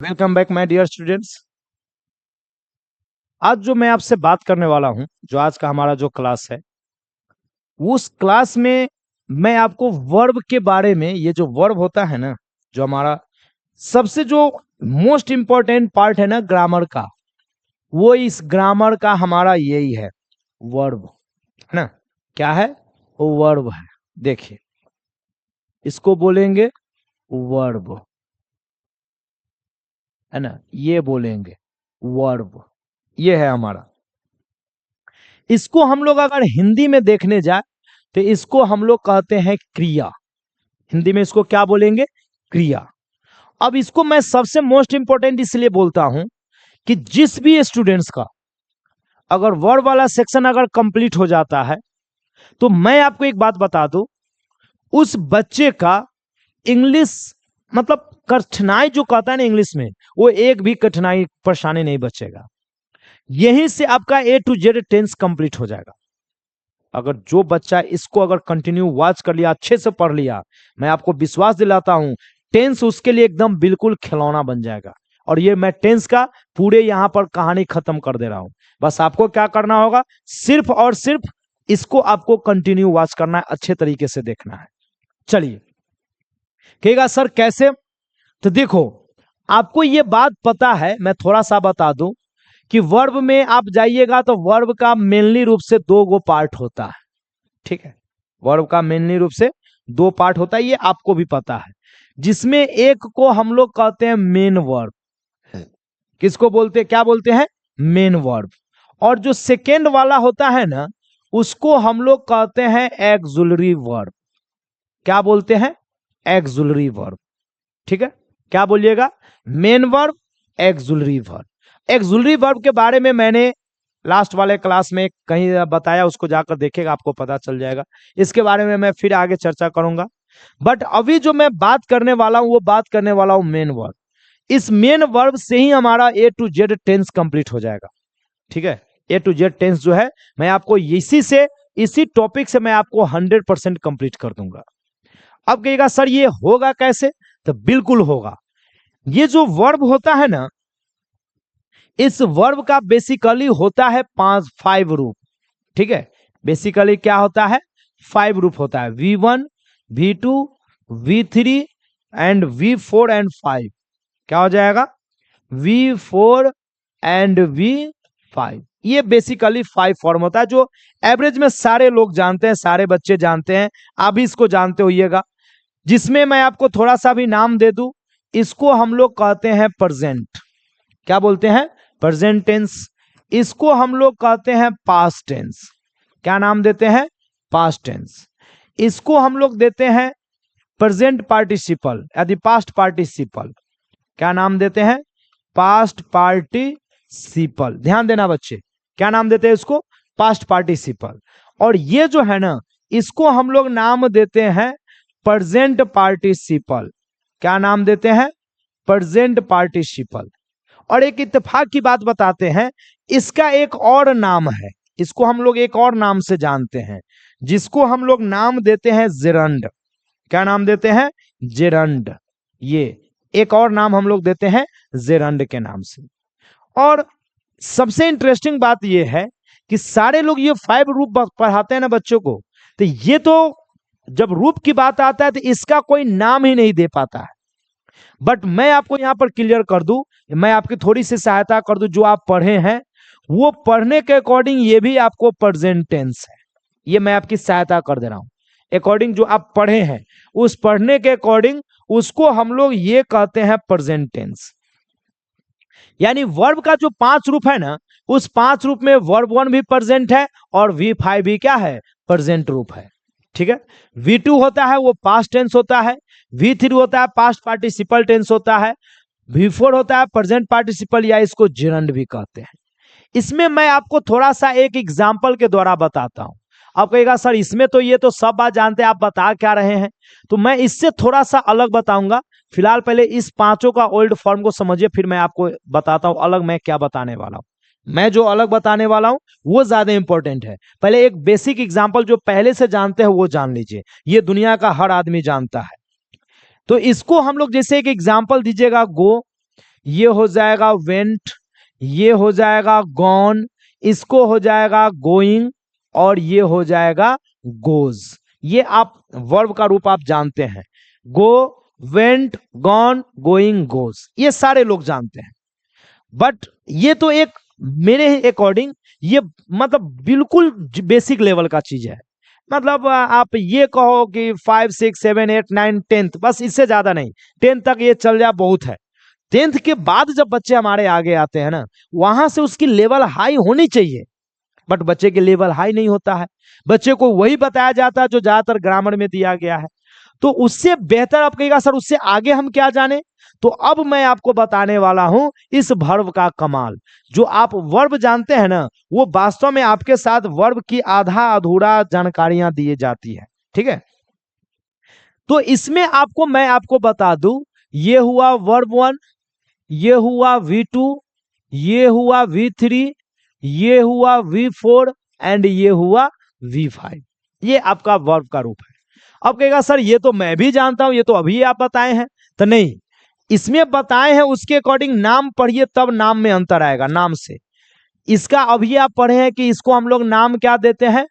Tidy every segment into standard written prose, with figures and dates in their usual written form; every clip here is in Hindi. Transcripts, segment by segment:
Welcome back my dear students. आज जो मैं आपसे बात करने वाला हूं, जो आज का हमारा जो क्लास है, उस क्लास में मैं आपको वर्ब के बारे में, ये जो वर्ब होता है ना, जो हमारा सबसे जो मोस्ट इंपॉर्टेंट पार्ट है ना ग्रामर का, वो इस ग्रामर का हमारा यही है, वर्ब है ना। क्या है? वो वर्ब है। देखिए, इसको बोलेंगे वर्ब, है ना, ये बोलेंगे वर्ब, ये है हमारा। इसको हम लोग अगर हिंदी में देखने जाए तो इसको हम लोग कहते हैं क्रिया। हिंदी में इसको क्या बोलेंगे? क्रिया। अब इसको मैं सबसे मोस्ट इंपॉर्टेंट इसलिए बोलता हूं कि जिस भी स्टूडेंट्स का अगर वर्ड वाला सेक्शन अगर कंप्लीट हो जाता है तो मैं आपको एक बात बता दूं, उस बच्चे का इंग्लिश मतलब कठिनाई जो कहता है ना इंग्लिश में, वो एक भी कठिनाई परेशानी नहीं बचेगा। यहीं से आपका ए टू जेड टेंस कंप्लीट हो जाएगा। अगर जो बच्चा इसको अगर कंटिन्यू वॉच कर लिया, अच्छे से पढ़ लिया, मैं आपको विश्वास दिलाता हूं टेंस उसके लिए एकदम बिल्कुल खिलौना बन जाएगा। और ये मैं टेंस का पूरे यहां पर कहानी खत्म कर दे रहा हूं। बस आपको क्या करना होगा, सिर्फ और सिर्फ इसको आपको कंटिन्यू वॉच करना है, अच्छे तरीके से देखना है। चलिए, कहेगा सर कैसे? तो देखो, आपको ये बात पता है, मैं थोड़ा सा बता दूं कि वर्ब में आप जाइएगा तो वर्ब का मेनली रूप से दो गो पार्ट होता है। ठीक है, वर्ब का मेनली रूप से दो पार्ट होता है, ये आपको भी पता है, जिसमें एक को हम लोग कहते हैं मेन वर्ब। किसको बोलते हैं? क्या बोलते हैं? Main verb. और जो सेकेंड वाला होता है ना, उसको हम लोग कहते हैं एक्सुलरी वर्ब। क्या बोलते हैं? Auxiliary verb. ठीक है, क्या बोलिएगा? Main verb, auxiliary verb. Auxiliary verb के बारे में मैंने लास्ट वाले क्लास में कहीं बताया, उसको जाकर देखेगा, आपको पता चल जाएगा। इसके बारे में मैं फिर आगे चर्चा करूंगा। बट अभी जो मैं बात करने वाला हूं वो बात करने वाला हूं मेन वर्ब। इस मेन वर्ब से ही हमारा ए टू जेड टेंस कंप्लीट हो जाएगा। ठीक है, ए टू जेड टेंस जो है मैं आपको इसी टॉपिक से मैं आपको 100% कंप्लीट कर दूंगा। अब कहिएगा सर ये होगा कैसे? तो बिल्कुल होगा। ये जो वर्ब होता है ना, इस वर्ब का बेसिकली होता है 5 रूप। ठीक है, बेसिकली क्या होता है? 5 रूप होता है, V1, V2, V3 and V4 and 5। क्या हो जाएगा? V4 and V5। ये बेसिकली 5 फॉर्म होता है, जो एवरेज में सारे लोग जानते हैं, सारे बच्चे जानते हैं, आप भी इसको जानते होइएगा। जिसमें मैं आपको थोड़ा सा भी नाम दे दूं, इसको हम लोग कहते हैं प्रेजेंट। क्या बोलते हैं? Present tense. इसको हम लोग कहते हैं पास्ट टेंस। क्या नाम देते हैं? Past tense. इसको हम लोग देते हैं प्रेजेंट पार्टिसिपल, यदि पास्ट पार्टिसिपल। क्या नाम देते हैं? Past participle. ध्यान देना बच्चे, क्या नाम देते हैं इसको? Past participle. और ये जो है ना, इसको हम लोग नाम देते हैं प्रेजेंट पार्टिसिपल। क्या नाम देते हैं? Present participle. और एक इत्तेफाक की बात बताते हैं, इसका एक और नाम है, इसको हम लोग एक और नाम से जानते हैं, जिसको हम लोग नाम देते हैं जेरंड। क्या नाम देते हैं? जेरंड। ये एक और नाम हम लोग देते हैं जेरंड के नाम से। और सबसे इंटरेस्टिंग बात यह है कि सारे लोग ये 5 रूप पढ़ाते हैं ना बच्चों को, तो ये तो जब रूप की बात आता है तो इसका कोई नाम ही नहीं दे पाता है। बट मैं आपको यहां पर क्लियर कर दूं, मैं आपकी थोड़ी सी सहायता कर दूं, जो आप पढ़े हैं वो पढ़ने के अकॉर्डिंग ये भी आपको प्रेजेंट टेंस है। ये मैं आपकी सहायता कर दे रहा हूं, अकॉर्डिंग जो आप पढ़े हैं उस पढ़ने के अकॉर्डिंग उसको हम लोग ये कहते हैं प्रेजेंट टेंस। यानी वर्ब का जो 5 रूप है ना, उस 5 रूप में वर्ब 1 भी प्रेजेंट है और V5 भी क्या है? प्रेजेंट रूप है। ठीक है, V2 होता है वो पास्ट टेंस होता है, V3 होता है पास्ट पार्टिसिपल टेंस होता है, V4 होता है प्रेजेंट पार्टिसिपल या इसको जिरंड भी कहते हैं। इसमें मैं आपको थोड़ा सा एक एग्जांपल के द्वारा बताता हूं। आप कहेगा सर इसमें तो ये तो सब बात जानते हैं, आप बता क्या रहे हैं? तो मैं इससे थोड़ा सा अलग बताऊंगा। फिलहाल पहले इस पांचों का ओल्ड फॉर्म को समझिए, फिर मैं आपको बताता हूं अलग मैं क्या बताने वाला हूं। मैं जो अलग बताने वाला हूं वो ज्यादा इंपॉर्टेंट है। पहले एक बेसिक एग्जांपल जो पहले से जानते हैं वो जान लीजिए, ये दुनिया का हर आदमी जानता है। तो इसको हम लोग जैसे एक एग्जांपल दीजिएगा, गो, ये हो जाएगा वेंट, ये हो जाएगा गॉन, इसको हो जाएगा गोइंग, और ये हो जाएगा गोज। ये आप वर्ब का रूप आप जानते हैं, गो, वेंट, गॉन, गोइंग, गोज, ये सारे लोग जानते हैं। बट ये तो एक मेरे अकॉर्डिंग ये मतलब बिल्कुल बेसिक लेवल का चीज है। मतलब आप ये कहो कि 5, 6, 7, 8, 9, 10, बस इससे ज्यादा नहीं, 10 तक ये चल जाए बहुत है। 10th के बाद जब बच्चे हमारे आगे आते हैं ना, वहां से उसकी लेवल हाई होनी चाहिए, बट बच्चे की लेवल हाई नहीं होता है। बच्चे को वही बताया जाता है जो ज्यादातर ग्रामर में दिया गया है। तो उससे बेहतर आप कहिएगा सर उससे आगे हम क्या जाने, तो अब मैं आपको बताने वाला हूं इस वर्ब का कमाल। जो आप वर्ब जानते हैं ना, वो वास्तव में आपके साथ वर्ब की आधा अधूरा जानकारियां दी जाती है, ठीक है। तो इसमें मैं आपको बता दूं, ये हुआ वर्ब 1, ये हुआ V2, ये हुआ V3, ये हुआ V4 एंड ये हुआ V5। ये आपका वर्ब का रूप है। अब कहेगा सर ये तो मैं भी जानता हूं, ये तो अभी आप बताए हैं। तो नहीं, इसमें बताए हैं उसके अकॉर्डिंग नाम पढ़िए, तब नाम में अंतर आएगा नाम से। इसका अभी आप पढ़े हैं कि इसको हम लोग नाम क्या देते हैं,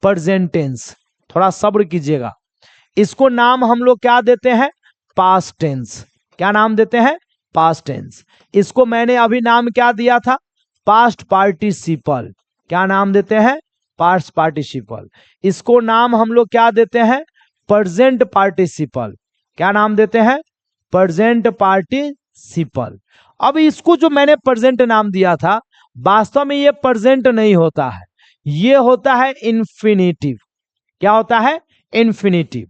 प्रेजेंट टेंस। थोड़ा सब्र कीजिएगा। इसको नाम हम लोग क्या देते हैं, पास्ट टेंस। क्या नाम देते हैं, पास्ट टेंस। इसको मैंने अभी नाम क्या दिया था, पास्ट पार्टिसिपल। क्या नाम देते हैं, पास्ट पार्टिसिपल। इसको नाम हम लोग क्या देते हैं, प्रेजेंट पार्टिसिपल। क्या नाम देते हैं, प्रेजेंट पार्टिसिपल। अब इसको जो मैंने प्रेजेंट नाम दिया था, वास्तव में ये प्रेजेंट नहीं होता है, ये होता है इन्फिनिटिव। क्या होता है, इन्फिनिटिव।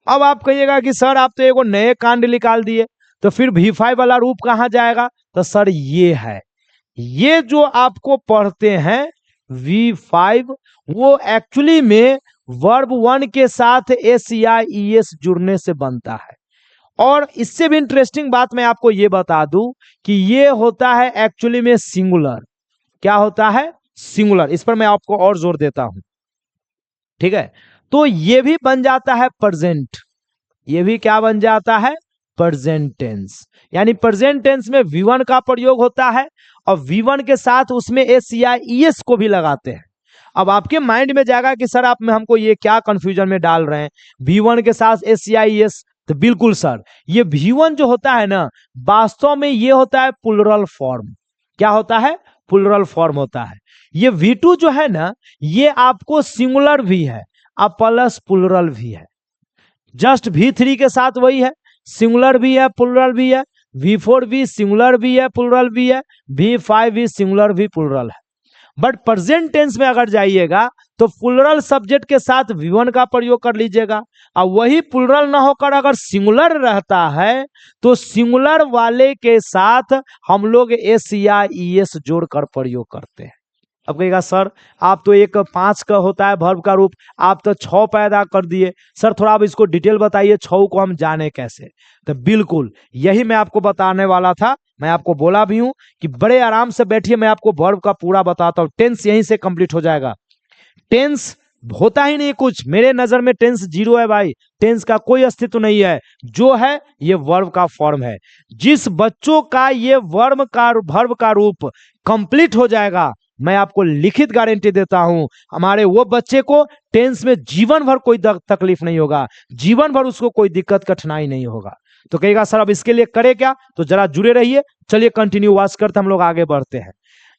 अब आप कहिएगा कि सर आप तो एगो नए कांड निकाल दिए, तो फिर V5 वाला रूप कहां जाएगा। तो सर ये है, ये जो आपको पढ़ते हैं V5, वो एक्चुअली में वर्ब 1 के साथ एस या ईएस जुड़ने से बनता है। और इससे भी इंटरेस्टिंग बात मैं आपको ये बता दूं कि ये होता है एक्चुअली में सिंगुलर। क्या होता है, सिंगुलर। इस पर मैं आपको और जोर देता हूं, ठीक है। तो ये भी बन जाता है प्रेजेंट, ये भी क्या बन जाता है, प्रेजेंट टेंस। यानी प्रेजेंट टेंस में V1 का प्रयोग होता है, और V1 के साथ उसमें एस या ईएस को भी लगाते हैं। अब आपके माइंड में जाएगा कि सर आप में हमको ये क्या कंफ्यूजन में डाल रहे हैं, V1 के साथ एस या ईएस। तो बिल्कुल सर, ये V1 जो होता है ना, वास्तव में ये होता है प्लुरल फॉर्म। क्या होता है, प्लुरल फॉर्म होता है। ये V2 जो है ना, ये आपको सिंगुलर भी है और प्लस प्लुरल भी है। जस्ट V3 के साथ वही है, सिंगुलर भी है प्लुरल भी है। V4 भी सिंगुलर भी है प्लुरल भी है। V5 भी सिंगुलर भी प्लुरल है। बट प्रेजेंट टेंस में अगर जाइएगा तो प्लुरल सब्जेक्ट के साथ V1 का प्रयोग कर लीजिएगा, और वही प्लुरल ना होकर अगर सिंगुलर रहता है तो सिंगुलर वाले के साथ हम लोग एस या ईएस जोड़कर प्रयोग करते हैं। अब कहेगा सर आप तो एक 5 का होता है वर्ब का रूप, आप तो 6 पैदा कर दिए। सर थोड़ा आप इसको डिटेल बताइए, 6 को हम जाने कैसे। तो बिल्कुल यही मैं आपको बताने वाला था। मैं आपको बोला भी हूं कि बड़े आराम से बैठिए, मैं आपको वर्ब का पूरा बताता हूं। टेंस यहीं से कंप्लीट हो जाएगा। टेंस होता ही नहीं कुछ, मेरे नजर में टेंस जीरो है भाई। टेंस का कोई अस्तित्व नहीं है, जो है ये वर्ब का फॉर्म है। जिस बच्चों का ये वर्ब का रूप कंप्लीट हो जाएगा, मैं आपको लिखित गारंटी देता हूं, हमारे वो बच्चे को टेंस में जीवन भर कोई तकलीफ नहीं होगा, जीवन भर उसको कोई दिक्कत कठिनाई नहीं होगा। तो कहेगा सर अब इसके लिए करे क्या, तो जरा जुड़े रहिए। चलिए कंटिन्यू वॉच करते हम लोग आगे बढ़ते हैं।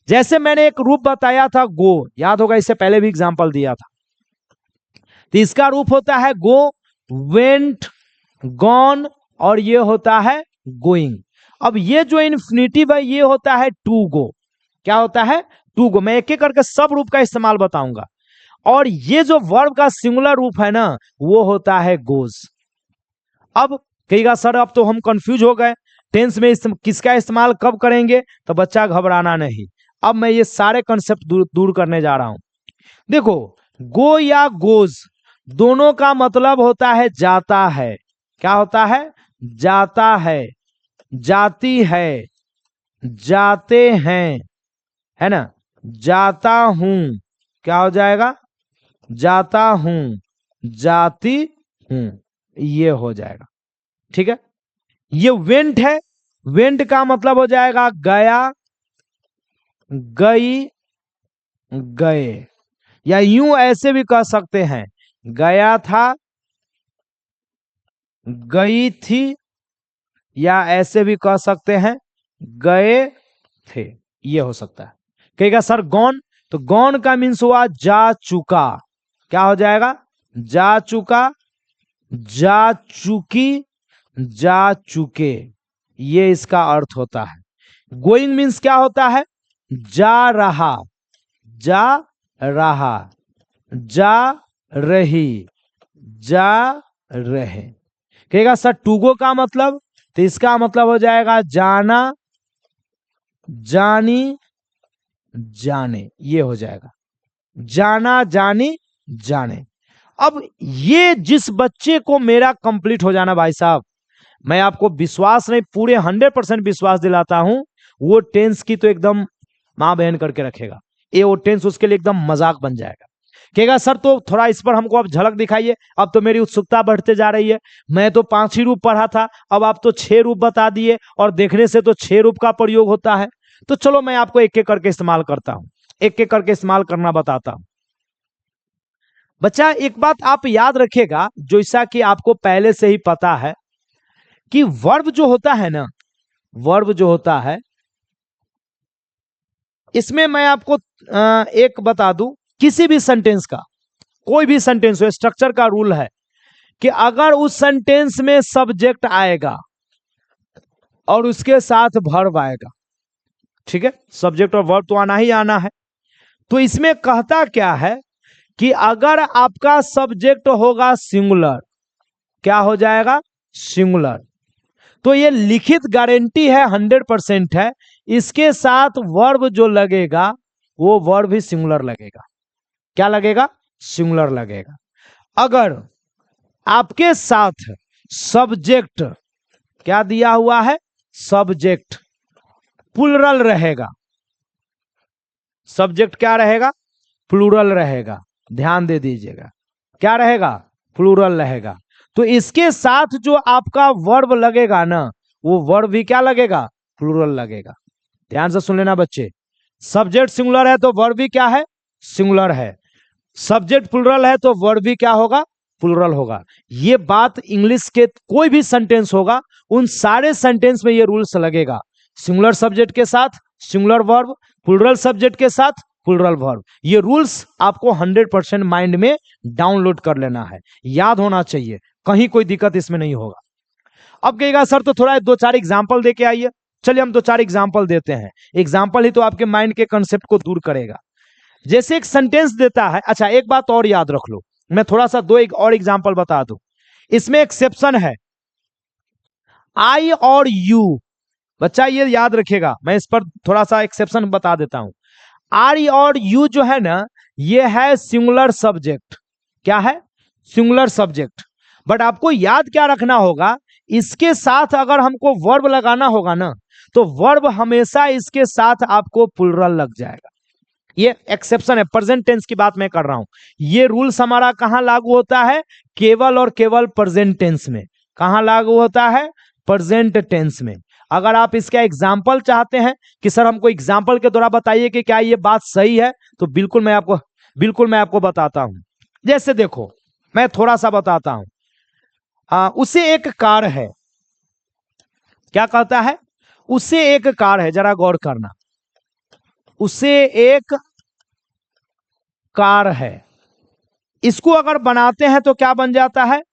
जैसे मैंने एक रूप बताया था गो, याद होगा इससे पहले भी एग्जांपल दिया था। तो इसका रूप होता है गो, वेंट, गॉन, और ये होता है गोइंग। अब ये जो इन्फिनिटिव है ये होता है टू गो। क्या होता है, टू गो। मैं एक एक करके सब रूप का इस्तेमाल बताऊंगा। और ये जो वर्ब का सिंगुलर रूप है ना, वो होता है गोज। अब कहिएगा सर अब तो हम कंफ्यूज हो गए, टेंस में किसका इस्तेमाल कब करेंगे। तो बच्चा घबराना नहीं, अब मैं ये सारे कंसेप्ट दूर करने जा रहा हूं। देखो गो या गोज दोनों का मतलब होता है जाता है। क्या होता है, जाता है, जाती है, जाते हैं, है ना। जाता हूं, क्या हो जाएगा, जाता हूं, जाती हूं, ये हो जाएगा, ठीक है। ये वेंट है, वेंट का मतलब हो जाएगा गया, गई, गए, या यूं ऐसे भी कह सकते हैं, गया था, गई थी, या ऐसे भी कह सकते हैं गए थे, ये हो सकता है। कहेगा सर गॉन, तो गॉन का मीन्स हुआ जा चुका, क्या हो जाएगा, जा चुका, जा चुकी, जा चुके, ये इसका अर्थ होता है। गोइंग मीन्स क्या होता है, जा रहा, जा रहा, जा रही, जा रहे। कहेगा सर टू गो का मतलब, तो इसका मतलब हो जाएगा जाना, जानी, जाने, ये हो जाएगा जाना, जानी, जाने। अब ये जिस बच्चे को मेरा कंप्लीट हो जाना भाई साहब, मैं आपको विश्वास नहीं, पूरे 100% विश्वास दिलाता हूं, वो टेंस की तो एकदम मां बहन करके रखेगा, ये वो टेंस उसके लिए एकदम मजाक बन जाएगा। कहेगा सर तो थोड़ा इस पर हमको अब झलक दिखाइए, अब तो मेरी उत्सुकता बढ़ते जा रही है, मैं तो 5 ही रूप पढ़ा था, अब आप तो 6 रूप बता दिए, और देखने से तो 6 रूप का प्रयोग होता है, तो चलो मैं आपको एक एक करके इस्तेमाल करता हूं, एक एक करके इस्तेमाल करना बताता हूं। बच्चा एक बात आप याद रखिएगा, जैसा कि आपको पहले से ही पता है कि वर्ब जो होता है ना, वर्ब जो होता है, इसमें मैं आपको एक बता दूं, किसी भी सेंटेंस का, कोई भी सेंटेंस हो, स्ट्रक्चर का रूल है कि अगर उस सेंटेंस में सब्जेक्ट आएगा और उसके साथ वर्ब आएगा, ठीक है, सब्जेक्ट और वर्ब तो आना ही आना है, तो इसमें कहता क्या है कि अगर आपका सब्जेक्ट होगा सिंगुलर, क्या हो जाएगा, सिंगुलर, तो ये लिखित गारंटी है, 100% है, इसके साथ वर्ब जो लगेगा वो वर्ब भी सिंगुलर लगेगा। क्या लगेगा, सिंगुलर लगेगा। अगर आपके साथ सब्जेक्ट क्या दिया हुआ है, सब्जेक्ट प्लूरल रहेगा, सब्जेक्ट क्या रहेगा, प्लूरल रहेगा, ध्यान दे दीजिएगा, क्या रहेगा, प्लूरल रहेगा, तो इसके साथ जो आपका वर्ब लगेगा ना, वो वर्ब भी क्या लगेगा, प्लूरल लगेगा। ध्यान से सुन लेना बच्चे, सब्जेक्ट सिंगुलर है तो वर्ब भी क्या है, सिंगुलर है, सब्जेक्ट प्लूरल है तो वर्ब भी क्या होगा, प्लूरल होगा। ये बात इंग्लिश के कोई भी सेंटेंस होगा, उन सारे सेंटेंस में ये रूल्स लगेगा, सिंगुलर सब्जेक्ट के साथ सिंगुलर वर्ब, प्लूरल सब्जेक्ट के साथ प्लूरल वर्ब। ये रूल्स आपको 100% माइंड में डाउनलोड कर लेना है, याद होना चाहिए, कहीं कोई दिक्कत इसमें नहीं होगा। अब कहेगा सर तो थोड़ा 2-4 एग्जाम्पल दे के आइए, चलिए हम 2-4 एग्जाम्पल देते हैं, एग्जाम्पल ही तो आपके माइंड के कंसेप्ट को दूर करेगा। जैसे एक सेंटेंस देता है, अच्छा एक बात और याद रख लो, मैं थोड़ा सा एक और एग्जाम्पल बता दूं, इसमें एक्सेप्शन है, आई और यू, बच्चा ये याद रखिएगा, मैं इस पर थोड़ा सा एक्सेप्शन बता देता हूं। आई और यू जो है ना, ये है सिंगुलर सब्जेक्ट, क्या है, सिंगुलर सब्जेक्ट, बट आपको याद क्या रखना होगा, इसके साथ अगर हमको वर्ब लगाना होगा ना, तो वर्ब हमेशा इसके साथ आपको प्लूरल लग जाएगा। ये एक्सेप्शन है, प्रेजेंट टेंस की बात मैं कर रहा हूं, ये रूल्स हमारा कहां लागू होता है, केवल और केवल प्रेजेंट टेंस में। कहां लागू होता है, प्रेजेंट टेंस में। अगर आप इसका एग्जाम्पल चाहते हैं कि सर हमको एग्जाम्पल के द्वारा बताइए कि क्या ये बात सही है, तो बिल्कुल मैं आपको बताता हूं। जैसे देखो, मैं थोड़ा सा बताता हूं, उसे एक कार है, क्या कहता है, उसे एक कार है, जरा गौर करना, उसे एक कार है, इसको अगर बनाते हैं तो क्या बन जाता है,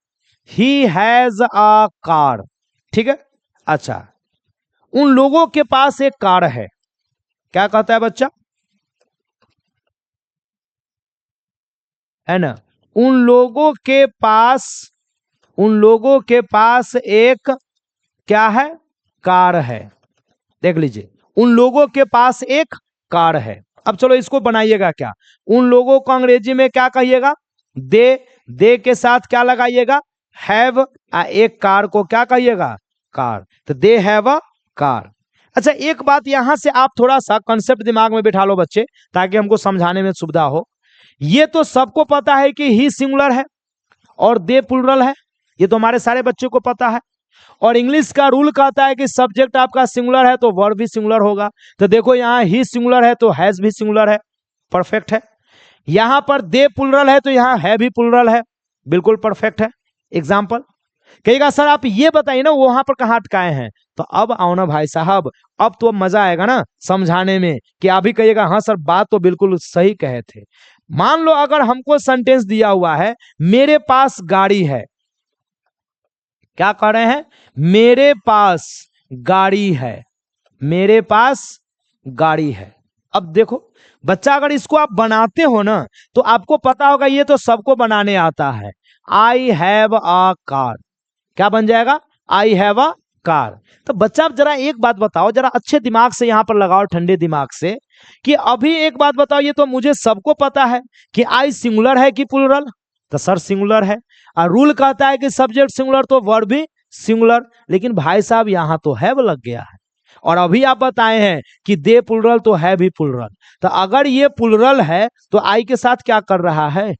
ही हैज अ कार, ठीक है। अच्छा, उन लोगों के पास एक कार है, क्या कहता है बच्चा, है ना, उन लोगों के पास एक क्या है, कार है, देख लीजिए, उन लोगों के पास एक कार है। अब चलो इसको बनाइएगा, क्या, उन लोगों को अंग्रेजी में क्या कहिएगा, दे के साथ क्या लगाइएगा, हैव, एक कार को क्या कहिएगा, कार, तो दे हैव अ कार। अच्छा एक बात यहां से आप थोड़ा सा कंसेप्ट दिमाग में बिठा लो बच्चे, ताकि हमको समझाने में सुविधा हो। ये तो सबको पता है कि ही सिंगुलर है और दे प्लूरल है, ये तो हमारे सारे बच्चों को पता है। और इंग्लिश का रूल कहता है कि सब्जेक्ट आपका सिंगुलर है तो वर्ब भी सिंगुलर होगा। तो देखो यहाँ ही सिंगुलर है तो हैज भी सिंगुलर है, परफेक्ट है। यहां पर दे प्लुरल है तो यहाँ है भी प्लुरल है, बिल्कुल परफेक्ट है। एग्जाम्पल कहेगा सर आप ये बताइए ना वहां पर कहाँ अटकाए हैं। तो अब आओ ना भाई साहब, अब तो मजा आएगा ना समझाने में कि अभी कहिएगा हाँ सर बात तो बिल्कुल सही कहे थे। मान लो अगर हमको सेंटेंस दिया हुआ है मेरे पास गाड़ी है, क्या कह रहे हैं, मेरे पास गाड़ी है, मेरे पास गाड़ी है। अब देखो बच्चा अगर इसको आप बनाते हो ना तो आपको पता होगा ये तो सबको बनाने आता है। आई हैव अ कार, क्या बन जाएगा, आई हैव अ कार। तो बच्चा आप जरा एक बात बताओ, जरा अच्छे दिमाग से यहां पर लगाओ, ठंडे दिमाग से, कि अभी एक बात बताओ, ये तो मुझे सबको पता है कि आई सिंगुलर है कि प्लुरल। तो सर सिंगुलर है, और रूल कहता है कि सब्जेक्ट सिंगुलर तो वर्ब भी सिंगुलर। लेकिन भाई साहब यहां तो हैव लग गया है, और अभी आप बताए हैं कि दे प्लुरल तो है भी प्लुरल। तो अगर ये प्लुरल है तो आई के साथ क्या कर रहा है,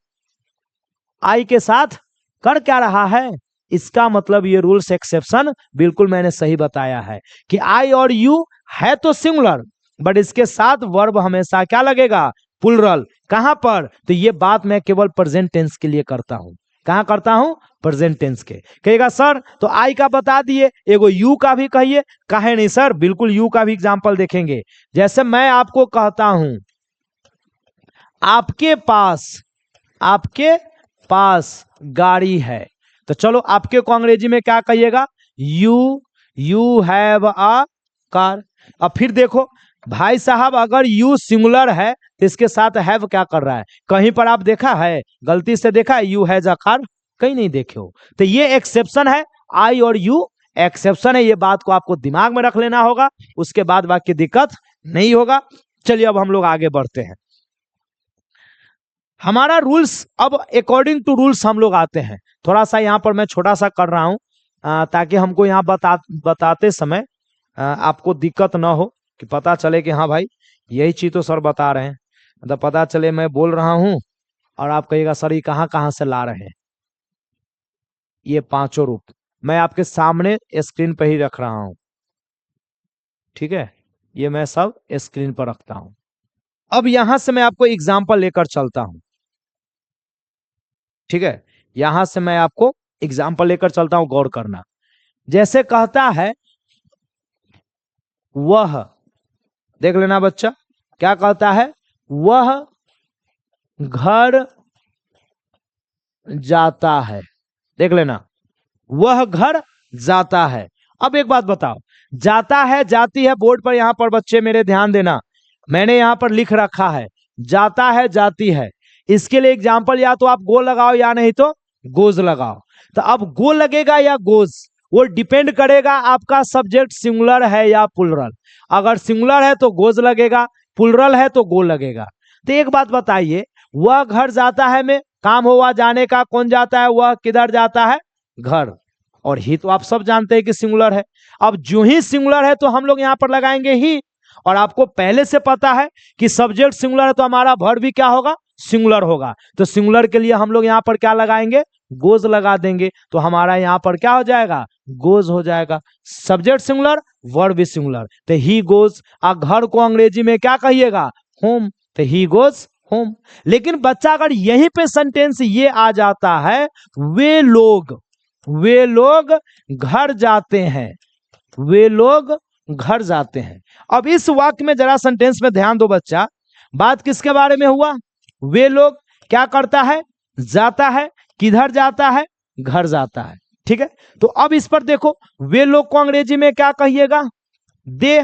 आई के साथ कर क्या रहा है। इसका मतलब ये रूल्स एक्सेप्शन बिल्कुल मैंने सही बताया है कि आई और यू है तो सिंगुलर, बट इसके साथ वर्ब हमेशा क्या लगेगा, प्लुरल। कहां पर, तो ये बात मैं केवल प्रेजेंट टेंस के लिए करता हूं। कहां करता हूं, प्रेजेंट टेंस के। कहेगा सर तो आई का बता दिए, एगो यू का भी कहिए। कहे नहीं सर, बिल्कुल यू का भी एग्जांपल देखेंगे। जैसे मैं आपको कहता हूं आपके पास गाड़ी है, तो चलो आपके को अंग्रेजी में क्या कहिएगा, यू हैव अ कार। अब फिर देखो भाई साहब अगर यू सिंगुलर है तो इसके साथ हैव क्या कर रहा है, कहीं पर आप देखा है, गलती से देखा है यू हैज अ कार, कहीं नहीं देखे हो। तो ये एक्सेप्शन है, आई और यू एक्सेप्शन है, ये बात को आपको दिमाग में रख लेना होगा, उसके बाद वाक्य दिक्कत नहीं होगा। चलिए अब हम लोग आगे बढ़ते हैं। हमारा रूल्स अब अकॉर्डिंग टू रूल्स हम लोग आते हैं। थोड़ा सा यहाँ पर मैं छोटा सा कर रहा हूँ ताकि हमको यहाँ बताते समय आपको दिक्कत ना हो, कि पता चले कि हाँ भाई यही चीज तो सर बता रहे हैं, मतलब पता चले मैं बोल रहा हूँ और आप कहिएगा सर ये कहाँ कहाँ से ला रहे हैं। ये पांचों रूप मैं आपके सामने स्क्रीन पर ही रख रहा हूँ, ठीक है, ये मैं सब स्क्रीन पर रखता हूँ। अब यहां से मैं आपको एग्जाम्पल लेकर चलता हूं, ठीक है, यहां से मैं आपको एग्जाम्पल लेकर चलता हूं, गौर करना। जैसे कहता है वह, देख लेना बच्चा, क्या कहता है, वह घर जाता है, देख लेना, वह घर जाता है। अब एक बात बताओ, जाता है जाती है, बोर्ड पर यहां पर बच्चे मेरे ध्यान देना, मैंने यहां पर लिख रखा है जाता है जाती है। इसके लिए एग्जाम्पल या तो आप गो लगाओ या नहीं तो गोज लगाओ। तो अब गो लगेगा या गोज, वो डिपेंड करेगा आपका सब्जेक्ट सिंगुलर है या प्लुरल। अगर सिंगुलर है तो गोज लगेगा, प्लुरल है तो गो लगेगा। तो एक बात बताइए, वह घर जाता है में काम हुआ जाने का, कौन जाता है, वह किधर जाता है, घर, और ही तो आप सब जानते हैं कि सिंगुलर है। अब जो ही सिंगुलर है तो हम लोग यहां पर लगाएंगे ही, और आपको पहले से पता है कि सब्जेक्ट सिंगुलर है तो हमारा वर्ब भी क्या होगा, सिंगुलर होगा। तो सिंगुलर के लिए हम लोग यहां पर क्या लगाएंगे, गोज लगा देंगे, तो हमारा यहां पर क्या हो जाएगा, गोज हो जाएगा। सब्जेक्ट सिंगुलर, वर्ब भी सिंगुलर, तो ही गोज। घर को अंग्रेजी में क्या कहिएगा, होम, तो ही गोज होम। लेकिन बच्चा अगर यहीं पे सेंटेंस ये आ जाता है वे लोग घर जाते हैं, वे लोग घर जाते हैं। अब इस वाक्य में जरा सेंटेंस में ध्यान दो बच्चा, बात किसके बारे में हुआ, वे लोग क्या करता है, जाता है, किधर जाता है, घर जाता है, ठीक है। तो अब इस पर देखो, वे लोग को अंग्रेजी में क्या कहिएगा, दे।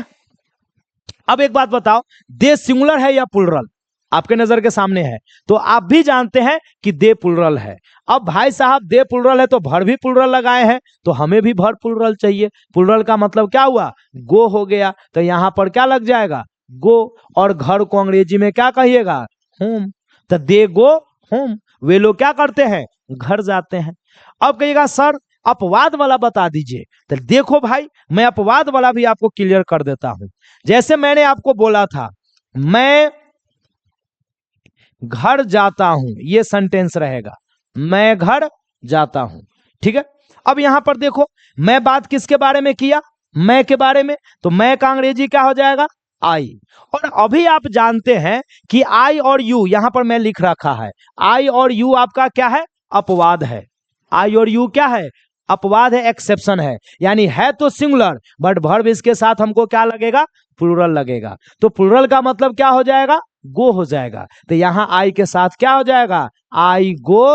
अब एक बात बताओ, दे सिंगुलर है या प्लुरल, आपके नजर के सामने है, तो आप भी जानते हैं कि दे प्लुरल है। अब भाई साहब दे प्लुरल है तो भर भी प्लुरल लगाए हैं, तो हमें भी भर प्लुरल चाहिए। प्लुरल का मतलब क्या हुआ, गो हो गया, तो यहां पर क्या लग जाएगा, गो। और घर को अंग्रेजी में क्या कहिएगा, होम, तो दे गो होम, वे लोग क्या करते हैं, घर जाते हैं। अब कहिएगा सर अपवाद वाला बता दीजिए, तो देखो भाई मैं अपवाद वाला भी आपको क्लियर कर देता हूं। जैसे मैंने आपको बोला था मैं घर जाता हूं, ये सेंटेंस रहेगा, मैं घर जाता हूं, ठीक है। अब यहां पर देखो मैं बात किसके बारे में किया, मैं के बारे में, तो मैं का अंग्रेजी क्या हो जाएगा, आई। और अभी आप जानते हैं कि आई और यू यहां पर मैं लिख रखा है, आई और यू आपका क्या है, अपवाद है। आई और यू क्या है, अपवाद है, एक्सेप्शन है। यानी है तो सिंगुलर बट वर्ब इसके साथ हमको क्या लगेगा, प्लूरल लगेगा। तो प्लूरल का मतलब क्या हो जाएगा, गो हो जाएगा। तो यहां आई के साथ क्या हो जाएगा, आई गो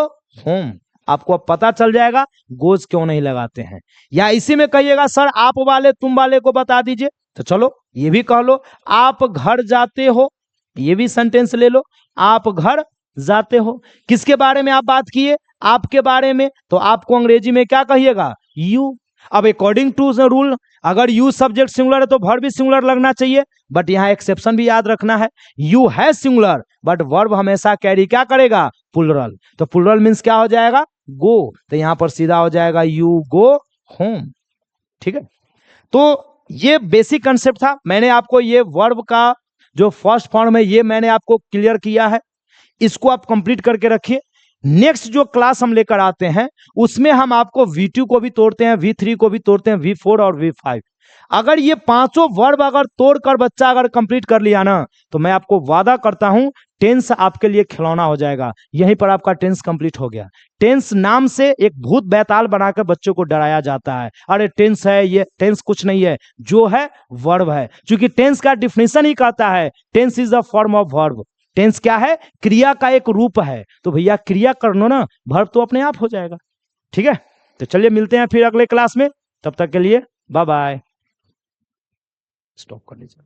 होम। आपको अब पता चल जाएगा गोज क्यों नहीं लगाते हैं। या इसी में कहिएगा सर आप वाले तुम वाले को बता दीजिए, तो चलो ये भी कह लो, आप घर जाते हो, ये भी सेंटेंस ले लो, आप घर जाते हो। किसके बारे में आप बात किए, आपके बारे में, तो आपको अंग्रेजी में क्या कहिएगा, यू। अब अकॉर्डिंग टू रूल अगर यू सब्जेक्ट सिंगुलर है तो वर्ब भी सिंगुलर लगना चाहिए, बट यहां एक्सेप्शन भी याद रखना है, यू है सिंगुलर बट वर्ब हमेशा कैरी क्या करेगा, प्लूरल। तो प्लूरल मींस क्या हो जाएगा, गो। तो यहां पर सीधा हो जाएगा यू गो होम। ठीक है, तो ये बेसिक कंसेप्ट था। मैंने आपको ये वर्ब का जो फर्स्ट फॉर्म है ये मैंने आपको क्लियर किया है, इसको आप कंप्लीट करके रखिए। नेक्स्ट जो क्लास हम लेकर आते हैं उसमें हम आपको V2 को भी तोड़ते हैं, V3 को भी तोड़ते हैं, V4 और V5। अगर ये पांचों वर्ब अगर तोड़कर बच्चा अगर कंप्लीट कर लिया ना, तो मैं आपको वादा करता हूं टेंस आपके लिए खिलौना हो जाएगा। यहीं पर आपका टेंस कंप्लीट हो गया। टेंस नाम से एक भूत बैताल बनाकर बच्चों को डराया जाता है, अरे टेंस है, ये टेंस कुछ नहीं है, जो है वर्ब है। क्योंकि टेंस का डिफिनेशन ही कहता है tense is the form of verb. Tense क्या है, क्रिया का एक रूप है। तो भैया क्रिया कर लो ना, वर्ब तो अपने आप हो जाएगा। ठीक है, तो चलिए मिलते हैं फिर अगले क्लास में, तब तक के लिए बाय बाय। स्टॉप कर लीजिए।